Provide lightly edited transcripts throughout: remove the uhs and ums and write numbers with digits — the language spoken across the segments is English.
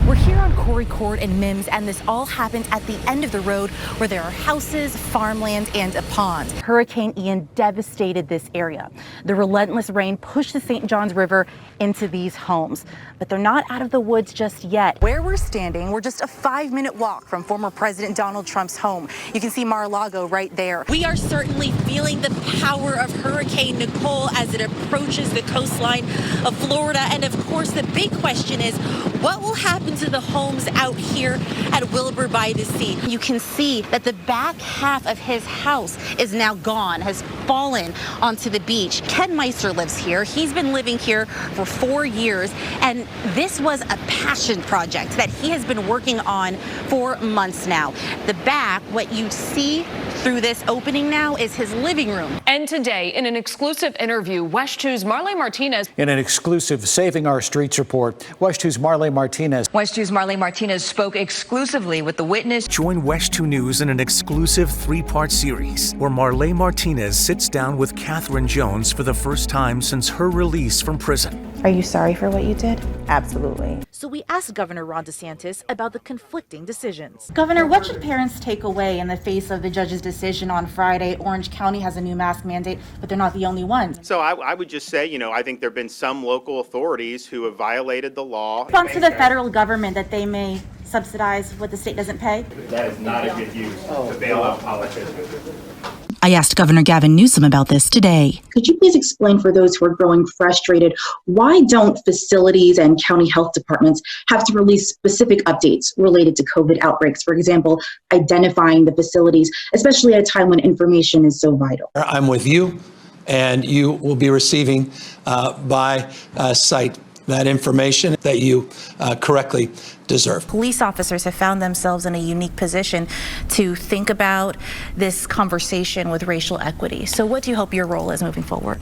We're here on Corey Court in Mims, and this all happened at the end of the road where there are houses, farmland, and a pond. Hurricane Ian devastated this area. The relentless rain pushed the St. Johns River into these homes, but they're not out of the woods just yet. Where we're standing, we're just a 5-minute walk from former President Donald Trump's home. You can see Mar-a-Lago right there. We are certainly feeling the power of Hurricane Nicole as it approaches the coastline of Florida. And of course, the big question is, what will happen to the homes out here at Wilbur by the Sea? You can see that the back half of his house is now gone, has fallen onto the beach. Ken Meister lives here. He's been living here for 4 years, and this was a passion project that he has been working on for months now. The back, what you see through this opening now, is his living room. And today, in an exclusive interview, West 2's Marlei Martinez. In an exclusive Saving Our Streets report, West 2's Marlei Martinez. West 2's Marlei Martinez spoke exclusively with the witness. Join West 2 News in an exclusive 3-part series where Marlei Martinez sits down with Catherine Jones for the first time since her release from prison. Are you sorry for what you did? Absolutely. So we asked Governor Ron DeSantis about the conflicting decisions. Governor, what should parents take away in the face of the judge's decision on Friday? Orange County has a new mask mandate, but they're not the only ones. So I would just say, I think there have been some local authorities who have violated the law. Response to the federal government that they may subsidize what the state doesn't pay? That is not a good use to bail out politicians. I asked Governor Gavin Newsom about this today. Could you please explain for those who are growing frustrated, why don't facilities and county health departments have to release specific updates related to COVID outbreaks? For example, identifying the facilities, especially at a time when information is so vital. I'm with you, and you will be receiving by site that information that you correctly deserve. Police officers have found themselves in a unique position to think about this conversation with racial equity. So what do you hope your role is moving forward?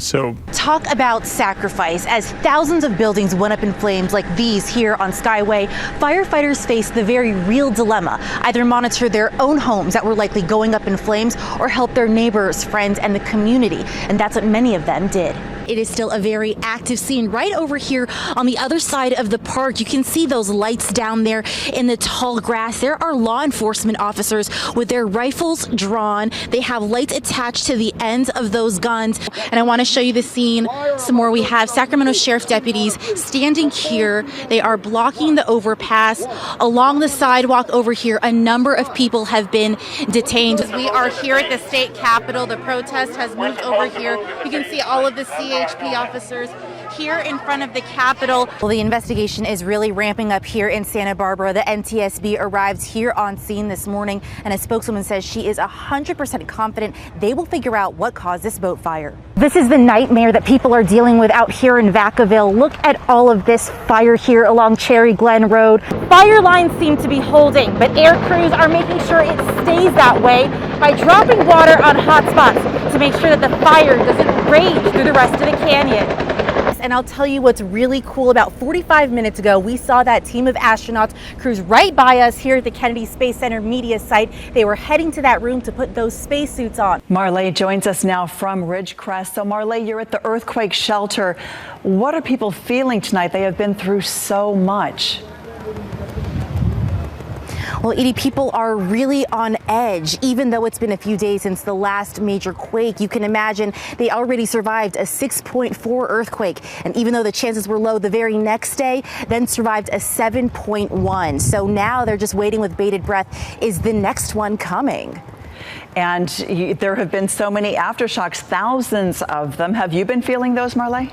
Talk about sacrifice. As thousands of buildings went up in flames like these here on Skyway, firefighters faced the very real dilemma: either monitor their own homes that were likely going up in flames or help their neighbors, friends, and the community. And that's what many of them did. It is still a very active scene right over here on the other side of the park. You can see those lights down there in the tall grass. There are law enforcement officers with their rifles drawn. They have lights attached to the ends of those guns. And I want to show you the scene some more. We have Sacramento Sheriff deputies standing here. They are blocking the overpass. Along the sidewalk over here, a number of people have been detained. We are here at the state capitol. The protest has moved over here. You can see all of the CHP officers here in front of the Capitol. Well, the investigation is really ramping up here in Santa Barbara. The NTSB arrived here on scene this morning, and a spokeswoman says she is 100% confident they will figure out what caused this boat fire. This is the nightmare that people are dealing with out here in Vacaville. Look at all of this fire here along Cherry Glen Road. Fire lines seem to be holding, but air crews are making sure it stays that way by dropping water on hot spots to make sure that the fire doesn't rage through the rest of the canyon. And I'll tell you what's really cool. About 45 minutes ago, we saw that team of astronauts cruise right by us here at the Kennedy Space Center media site. They were heading to that room to put those spacesuits on. Marlei joins us now from Ridgecrest. So Marlei, you're at the earthquake shelter. What are people feeling tonight? They have been through so much. Well, Edie, people are really on edge, even though it's been a few days since the last major quake. You can imagine they already survived a 6.4 earthquake. And even though the chances were low the very next day, then survived a 7.1. So now they're just waiting with bated breath. Is the next one coming? And there have been so many aftershocks, thousands of them. Have you been feeling those, Marlei?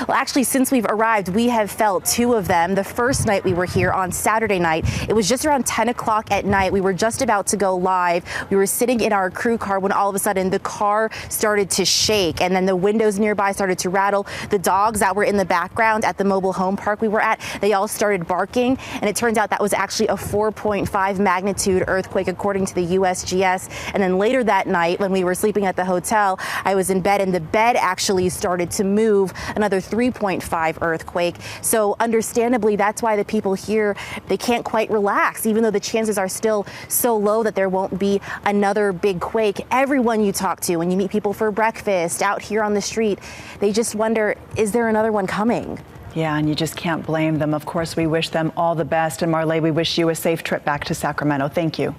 Well, actually, since we've arrived, we have felt 2 of them. The first night we were here on Saturday night, it was just around 10 o'clock at night. We were just about to go live. We were sitting in our crew car when all of a sudden the car started to shake, and then the windows nearby started to rattle. The dogs that were in the background at the mobile home park we were at, they all started barking, and it turns out that was actually a 4.5 magnitude earthquake according to the USGS. And then later that night, when we were sleeping at the hotel, I was in bed, and the bed actually started to move, another 3.5 earthquake. So understandably, that's why the people here, they can't quite relax, even though the chances are still so low that there won't be another big quake. Everyone you talk to, when you meet people for breakfast out here on the street, they just wonder, is there another one coming? Yeah, and you just can't blame them. Of course, we wish them all the best. And Marlei, we wish you a safe trip back to Sacramento. Thank you.